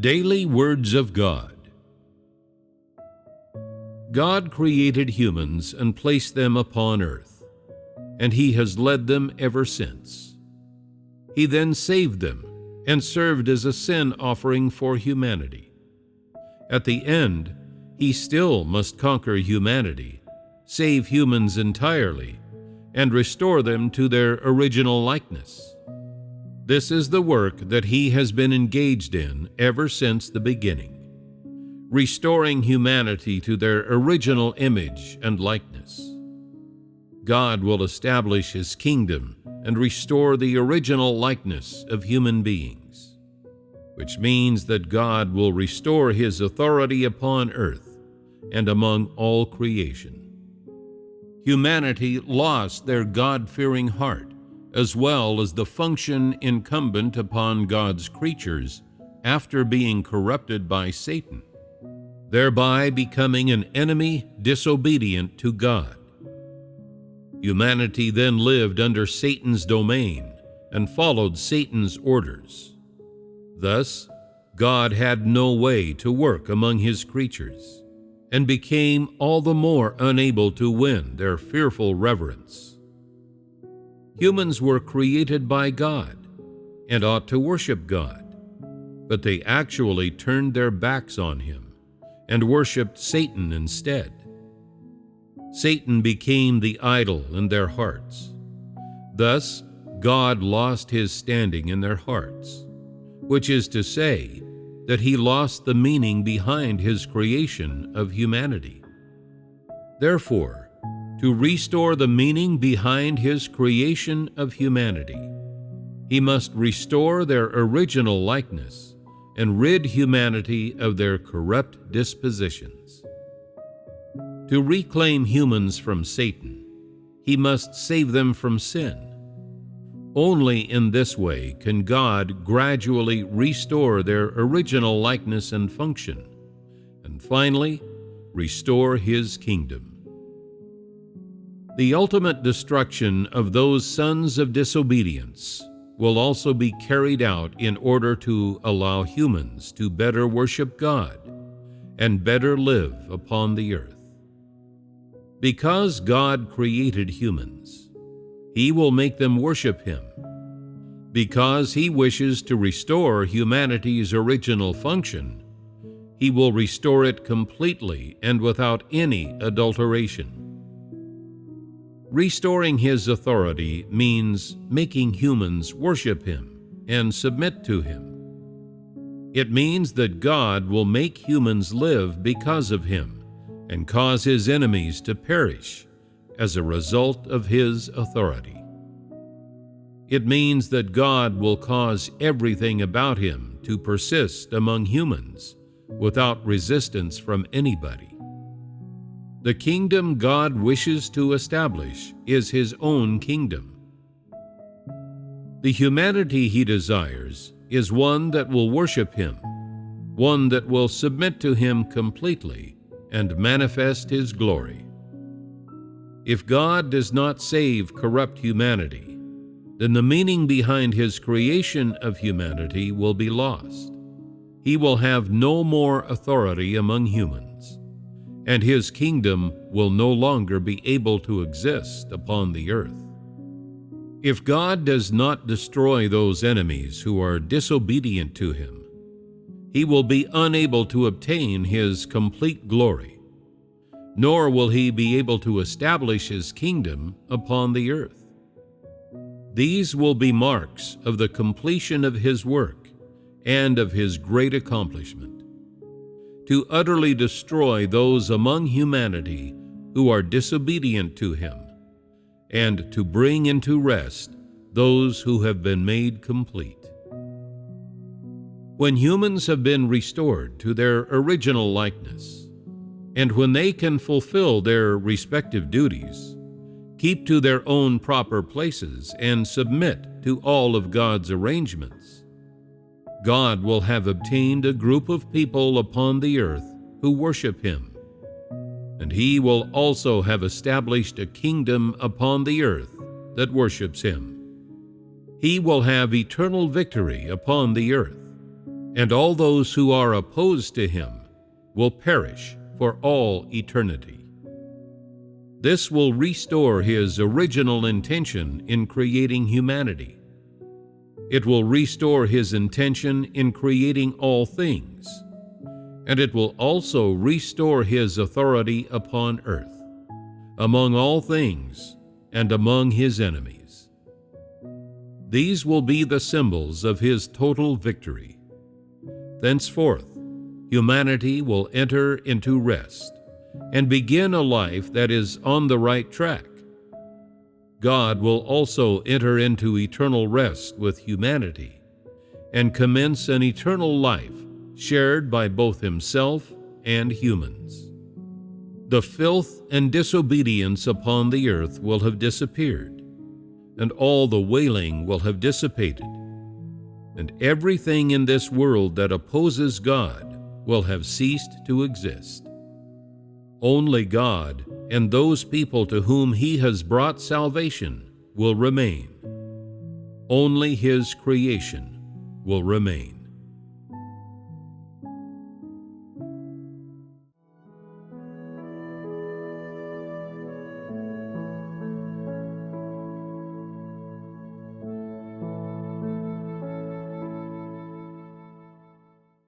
Daily Words of God. God created humans and placed them upon earth, and He has led them ever since. He then saved them and served as a sin offering for humanity. At the end, He still must conquer humanity, save humans entirely, and restore them to their original likeness. This is the work that He has been engaged in ever since the beginning, restoring humanity to their original image and likeness. God will establish His kingdom and restore the original likeness of human beings, which means that God will restore His authority upon earth and among all creation. Humanity lost their God-fearing heart, as well as the function incumbent upon God's creatures after being corrupted by Satan, thereby becoming an enemy disobedient to God. Humanity then lived under Satan's domain and followed Satan's orders. Thus, God had no way to work among His creatures and became all the more unable to win their fearful reverence. Humans were created by God and ought to worship God, but they actually turned their backs on Him and worshiped Satan instead. Satan became the idol in their hearts. Thus, God lost His standing in their hearts, which is to say that He lost the meaning behind His creation of humanity. Therefore, to restore the meaning behind His creation of humanity, He must restore their original likeness and rid humanity of their corrupt dispositions. To reclaim humans from Satan, He must save them from sin. Only in this way can God gradually restore their original likeness and function, and finally, restore His kingdom. The ultimate destruction of those sons of disobedience will also be carried out in order to allow humans to better worship God and better live upon the earth. Because God created humans, He will make them worship Him. Because He wishes to restore humanity's original function, He will restore it completely and without any adulteration. Restoring His authority means making humans worship Him and submit to Him. It means that God will make humans live because of Him and cause His enemies to perish as a result of His authority. It means that God will cause everything about Him to persist among humans without resistance from anybody. The kingdom God wishes to establish is His own kingdom. The humanity He desires is one that will worship Him, one that will submit to Him completely and manifest His glory. If God does not save corrupt humanity, then the meaning behind His creation of humanity will be lost. He will have no more authority among humans, and His kingdom will no longer be able to exist upon the earth. If God does not destroy those enemies who are disobedient to Him, He will be unable to obtain His complete glory, nor will He be able to establish His kingdom upon the earth. These will be marks of the completion of His work and of His great accomplishment, to utterly destroy those among humanity who are disobedient to Him, and to bring into rest those who have been made complete. When humans have been restored to their original likeness, and when they can fulfill their respective duties, keep to their own proper places, and submit to all of God's arrangements, God will have obtained a group of people upon the earth who worship Him, and He will also have established a kingdom upon the earth that worships Him. He will have eternal victory upon the earth, and all those who are opposed to him will perish for all eternity. This will restore his original intention in creating humanity. It will restore his intention in creating all things, and it will also restore his authority upon earth, among all things, and among his enemies. These will be the symbols of his total victory. Thenceforth, humanity will enter into rest and begin a life that is on the right track. God will also enter into eternal rest with humanity and commence an eternal life shared by both himself and humans. The filth and disobedience upon the earth will have disappeared, and all the wailing will have dissipated, and everything in this world that opposes God will have ceased to exist. Only God and those people to whom he has brought salvation will remain. Only his creation will remain.